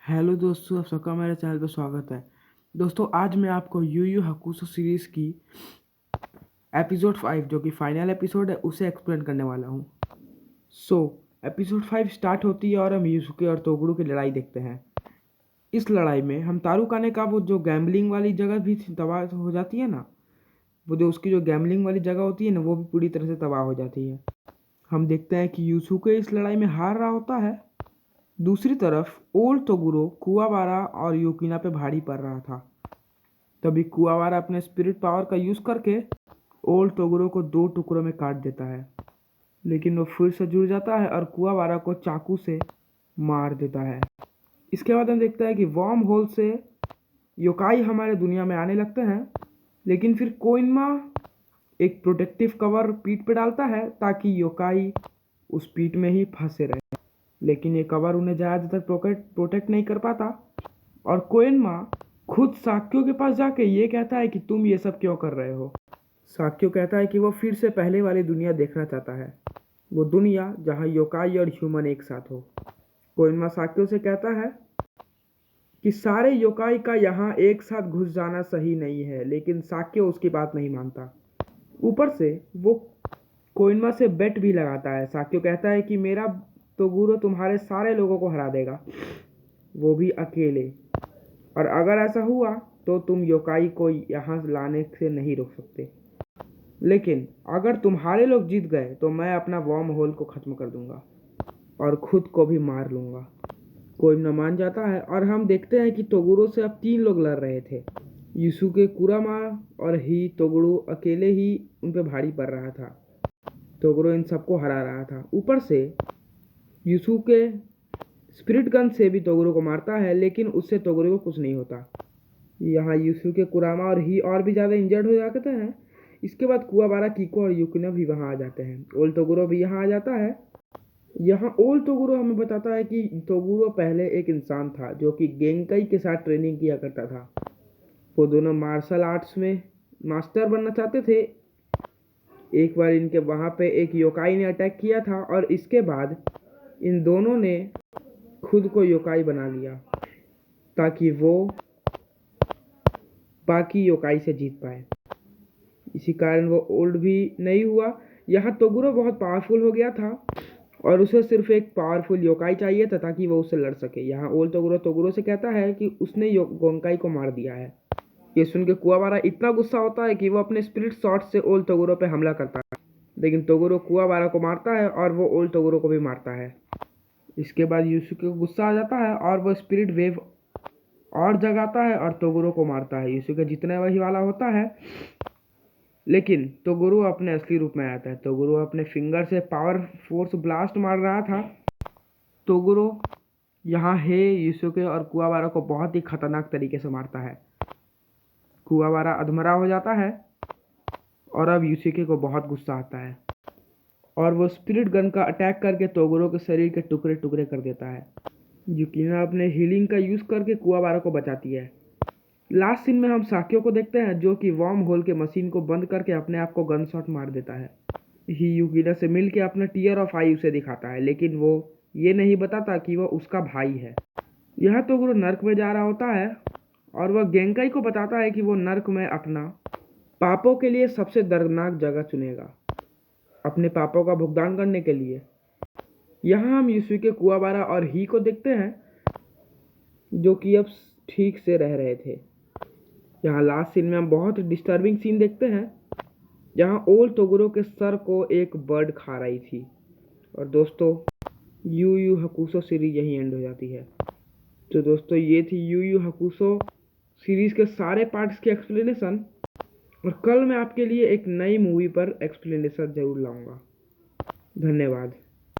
Hello दोस्तों, आप सबका मेरे चैनल पर स्वागत है। दोस्तों, आज मैं आपको यू यू हकुसो सीरीज़ की एपिसोड 5 जो कि फाइनल एपिसोड है उसे एक्सप्लेन करने वाला हूँ। एपिसोड 5 स्टार्ट होती है और हम यूसुके और तोगुरु की लड़ाई देखते हैं। इस लड़ाई में हम तारुकाने का वो जो गैम्बलिंग वाली जगह भी तबाह हो जाती है ना, वो जो उसकी जो गैम्बलिंग वाली जगह होती है ना, वो भी पूरी तरह से तबाह हो जाती है। हम देखते हैं कि यूसुके इस लड़ाई में हार रहा होता है। दूसरी तरफ ओल्ड तोगुरो कुआबारा और युकिना पे भारी पड़ रहा था। तभी कुआबारा अपने स्पिरिट पावर का यूज़ करके ओल्ड तोगुरो को 2 टुकड़ों में काट देता है, लेकिन वो फिर से जुड़ जाता है और कुआबारा को चाकू से मार देता है। इसके बाद हम देखते हैं कि वर्म होल से योकाई हमारे दुनिया में आने लगते हैं, लेकिन फिर कोइनमा एक प्रोटेक्टिव कवर पीठ पे डालता है ताकि योकाई उस पीठ में ही फंसे रहे। लेकिन ये कवर उन्हें ज़्यादा तक प्रोटेक्ट नहीं कर पाता और कोएनमा खुद साक्यो के पास जाके ये कहता है कि तुम ये सब क्यों कर रहे हो। साक्यो कहता है कि वो फिर से पहले वाली दुनिया देखना चाहता है, वो दुनिया जहाँ योकाई और ह्यूमन एक साथ हो। कोएनमा साक्यो से कहता है कि सारे योकाई का यहाँ एक साथ घुस जाना सही नहीं है, लेकिन साक्यो उसकी बात नहीं मानता। ऊपर से वो कोइनमा से बेट भी लगाता है। साक्यो कहता है कि मेरा तोगुरो तुम्हारे सारे लोगों को हरा देगा, वो भी अकेले, और अगर ऐसा हुआ तो तुम योकाई को यहाँ लाने से नहीं रोक सकते। लेकिन अगर तुम्हारे लोग जीत गए तो मैं अपना वर्म होल को ख़त्म कर दूंगा और खुद को भी मार लूँगा। कोइनमा मान जाता है और हम देखते हैं कि तोगुरो से अब 3 लोग लड़ रहे थे। युसुके कुरामा और ही तोगुरो अकेले ही उन पर भारी पड़ रहा था। तोगुरो इन सबको हरा रहा था। ऊपर से युसुके स्पिरिट गन से भी तोगुरो को मारता है, लेकिन उससे तोगुरो को कुछ नहीं होता। यहाँ युसुके कुरामा और ही और भी ज़्यादा इंजर्ड हो जाते हैं। इसके बाद कुआबारा, कीको और युकिना भी वहाँ आ जाते हैं। ओल्ड तोगुरो भी यहाँ आ जाता है। यहाँ ओल्ड तोगुरो हमें बताता है कि तोगुरो पहले एक इंसान था जो कि गेंकाई के साथ ट्रेनिंग किया करता था। वो दोनों मार्शल आर्ट्स में मास्टर बनना चाहते थे। एक बार इनके वहाँ पे एक योकाई ने अटैक किया था और इसके बाद इन दोनों ने खुद को योकाई बना लिया ताकि वो बाकी योकाई से जीत पाए। इसी कारण वो ओल्ड भी नहीं हुआ। यहाँ तोगुरो बहुत पावरफुल हो गया था और उसे सिर्फ एक पावरफुल योकाई चाहिए था ताकि वो उससे लड़ सके। यहाँ ओल्ड तोगुरो से कहता है कि उसने गोंकाई को मार दिया है। ये सुन के कुआबारा इतना गुस्सा होता है कि वो अपने स्पिरिट शॉट से ओल्ड तोगुरो पे हमला करता है, लेकिन तोगुरो कुआबारा को मारता है और वो ओल्ड तोगुरो को भी मारता है। इसके बाद युसुके को गुस्सा आ जाता है और वो स्पिरिट वेव और जगाता है और तोगुरो को मारता है। युसुके जीतने वही वाला होता है, लेकिन तोगुरो अपने असली रूप में आता है। तोगुरो अपने फिंगर से पावर फोर्स ब्लास्ट मार रहा था। तोगुरो यहाँ हे युसुके और कुआबारा को बहुत ही खतरनाक तरीके से मारता है। कुआबारा अधमरा हो जाता है और अब युसुके को बहुत गुस्सा आता है और वो स्पिरिट गन का अटैक करके तोगुरो के शरीर के टुकड़े टुकड़े कर देता है। युकिना अपने हीलिंग का यूज़ करके कुआबारा को बचाती है। लास्ट सीन में हम साक्यो को देखते हैं जो कि वर्म होल के मशीन को बंद करके अपने आप को गन शॉट मार देता है। ही युकिना से मिल के अपना टीयर ऑफ आई उसे दिखाता है, लेकिन वो ये नहीं बताता कि वो उसका भाई है। यह तोगुरो नर्क में जा रहा होता है और वह गेंकाई को बताता है कि वो नर्क में अपना पापों के लिए सबसे दर्दनाक जगह चुनेगा, अपने पापों का भुगतान करने के लिए। यहाँ हम युसुके कुआबारा और ही को देखते हैं जो कि अब ठीक से रह रहे थे। यहाँ लास्ट सीन में हम बहुत डिस्टर्बिंग सीन देखते हैं जहाँ ओल्ड तोगुरो के सर को एक बर्ड खा रही थी। और दोस्तों, यू यू हकुसो सीरीज यहीं एंड हो जाती है। तो दोस्तों, ये थी यू यू हकुसो सीरीज के सारे पार्ट्स की एक्सप्लेनेशन, और कल मैं आपके लिए एक नई मूवी पर एक्सप्लेनेशन जरूर लाऊंगा। धन्यवाद।